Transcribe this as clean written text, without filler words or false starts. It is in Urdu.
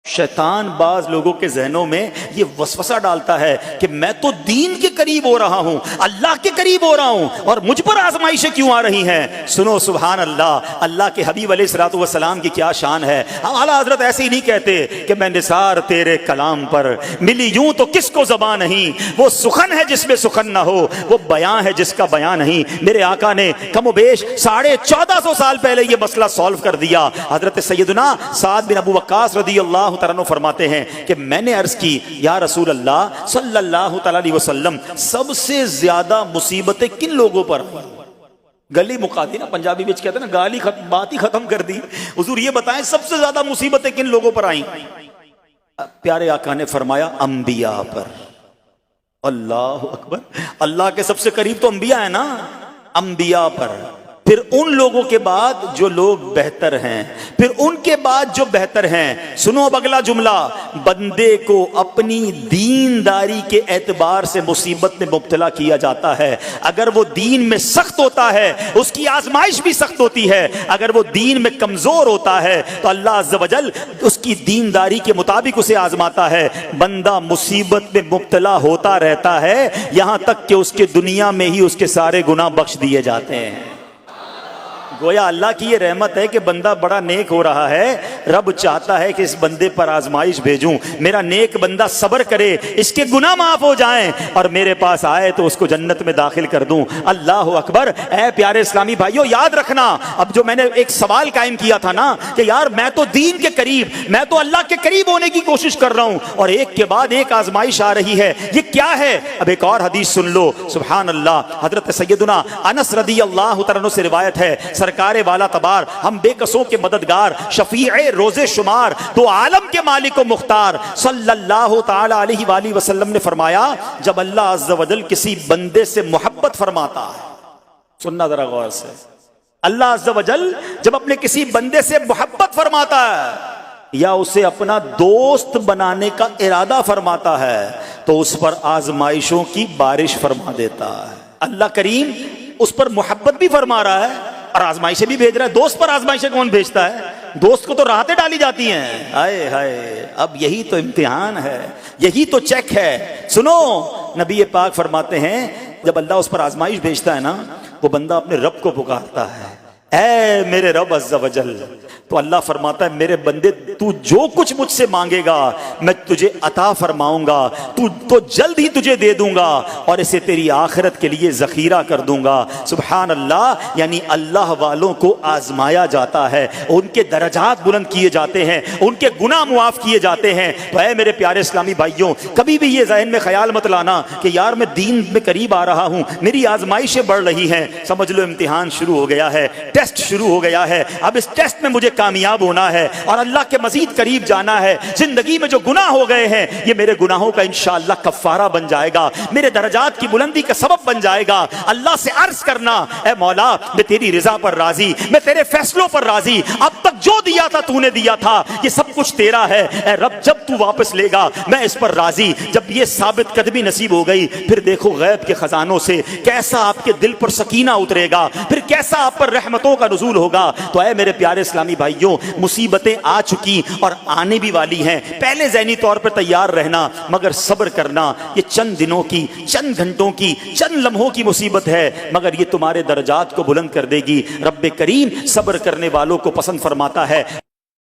شیطان بعض لوگوں کے ذہنوں میں یہ وسوسہ ڈالتا ہے کہ میں تو دین کے قریب ہو رہا ہوں، اللہ کے قریب ہو رہا ہوں، اور مجھ پر آزمائشیں کیوں آ رہی ہیں؟ سنو سبحان اللہ، اللہ کے حبیب علیہ الصلوۃ والسلام کی کیا شان ہے۔ ہم اعلیٰ حضرت ایسے ہی نہیں کہتے کہ میں نثار تیرے کلام پر، ملی یوں تو کس کو زبان نہیں، وہ سخن ہے جس میں سخن نہ ہو، وہ بیان ہے جس کا بیان نہیں۔ میرے آقا نے کم و بیش 1450 سال پہلے یہ مسئلہ سالو کر دیا۔ حضرت سیدنا سعد بن ابو وقاص رضی اللہ تعالیٰ فرماتے ہیں کہ میں نے عرض کی یا رسول اللہ صلی اللہ تعالیٰ علیہ وسلم، سب سے زیادہ مصیبتیں کن لوگوں پر؟ گلی مکا دی نا، پنجابی بچ کہتے ہیں نا، گالی بات ہی ختم کر دی۔ حضور یہ بتائیں سب سے زیادہ مصیبتیں کن لوگوں پر آئیں؟ پیارے آقا نے فرمایا انبیاء پر۔ اللہ اکبر، اللہ کے سب سے قریب تو انبیاء ہیں نا، انبیاء پر، پھر ان لوگوں کے بعد جو لوگ بہتر ہیں، پھر ان کے بعد جو بہتر ہیں۔ سنو اب اگلا جملہ، بندے کو اپنی دینداری کے اعتبار سے مصیبت میں مبتلا کیا جاتا ہے۔ اگر وہ دین میں سخت ہوتا ہے اس کی آزمائش بھی سخت ہوتی ہے، اگر وہ دین میں کمزور ہوتا ہے تو اللہ عز و جل اس کی دینداری کے مطابق اسے آزماتا ہے۔ بندہ مصیبت میں مبتلا ہوتا رہتا ہے یہاں تک کہ اس کے دنیا میں ہی اس کے سارے گناہ بخش دیے جاتے ہیں۔ گویا اللہ کی یہ رحمت ہے کہ بندہ بڑا نیک ہو رہا ہے، رب چاہتا ہے کہ اس بندے پر آزمائش بھیجوں، میرا نیک بندہ صبر کرے، اس کے گناہ معاف ہو جائیں اور میرے پاس آئے تو اس کو جنت میں داخل کر دوں۔ اللہ اکبر۔ اے پیارے اسلامی بھائیو، یاد رکھنا، اب جو میں نے ایک سوال قائم کیا تھا نا کہ یار میں تو دین کے قریب، میں تو اللہ کے قریب ہونے کی کوشش کر رہا ہوں اور ایک کے بعد ایک آزمائش آ رہی ہے، یہ کیا ہے؟ اب ایک اور حدیث سن لو، سبحان اللہ۔ حضرت سیدنا انس رضی اللہ تعالیٰ عنہ سے روایت ہے، سرکار والا تبار، ہم بے کسوں کے مددگار، شفیع روز شمار، تو عالم کے مالک و مختار صلی اللہ تعالی علیہ وآلہ وسلم نے فرمایا، جب اللہ عز و جل کسی بندے سے محبت فرماتا ہے، سننا ذرا غور سے، اللہ عز و جل جب اپنے کسی بندے سے محبت فرماتا ہے یا اسے اپنا دوست بنانے کا ارادہ فرماتا ہے تو اس پر آزمائشوں کی بارش فرما دیتا ہے۔ اللہ کریم اس پر محبت بھی فرما رہا ہے اور آزمائشیں بھی بھیج رہا ہے۔ دوست پر آزمائشیں کون بھیجتا ہے؟ دوست کو تو راحتیں ڈالی جاتی ہیں۔ ہائے ہائے، اب یہی تو امتحان ہے، یہی تو چیک ہے۔ سنو، نبی پاک فرماتے ہیں جب اللہ اس پر آزمائش بھیجتا ہے نا، وہ بندہ اپنے رب کو پکارتا ہے، اے میرے رب عز و جل، تو اللہ فرماتا ہے میرے بندے تو جو کچھ مجھ سے مانگے گا میں تجھے عطا فرماؤں گا، تو جلد ہی تجھے دے دوں گا اور اسے تیری آخرت کے لیے ذخیرہ کر دوں گا۔ سبحان اللہ۔ یعنی اللہ والوں کو آزمایا جاتا ہے، ان کے درجات بلند کیے جاتے ہیں، ان کے گناہ معاف کیے جاتے ہیں۔ تو اے میرے پیارے اسلامی بھائیوں، کبھی بھی یہ ذہن میں خیال مت لانا کہ یار میں دین میں قریب آ رہا ہوں، میری آزمائشیں بڑھ رہی ہیں۔ سمجھ لو امتحان شروع ہو گیا ہے، ٹیسٹ شروع ہو گیا ہے، اب اس ٹیسٹ میں مجھے کامیاب ہونا ہے اور اللہ کے مزید قریب جانا ہے۔ زندگی میں جو گناہ ہو گئے ہیں یہ میرے گناہوں کا انشاءاللہ کفارہ بن جائے گا، میرے درجات کی بلندی کا سبب بن جائے گا۔ اللہ سے عرض کرنا، اے مولا میں تیری رضا پر راضی، میں تیرے فیصلوں پر راضی، اب تک جو دیا تھا تو نے دیا تھا، یہ سب کچھ تیرا ہے۔ اے رب جب تو واپس لے گا میں اس پر راضی۔ جب یہ ثابت قدمی نصیب ہو گئی پھر دیکھو غیب کے خزانوں سے کیسا آپ کے دل پر سکینہ اترے گا، پھر کیسا آپ پر رحمتوں کا نزول ہوگا۔ تو اے میرے پیارے اسلامی بھائیوں، مصیبتیں آ چکی اور آنے بھی والی ہیں، پہلے ذہنی طور پر تیار رہنا، مگر صبر کرنا۔ یہ چند دنوں کی، چند گھنٹوں کی، چند لمحوں کی مصیبت ہے مگر یہ تمہارے درجات کو بلند کر دے گی۔ رب کریم صبر کرنے والوں کو پسند فرماتا ہے۔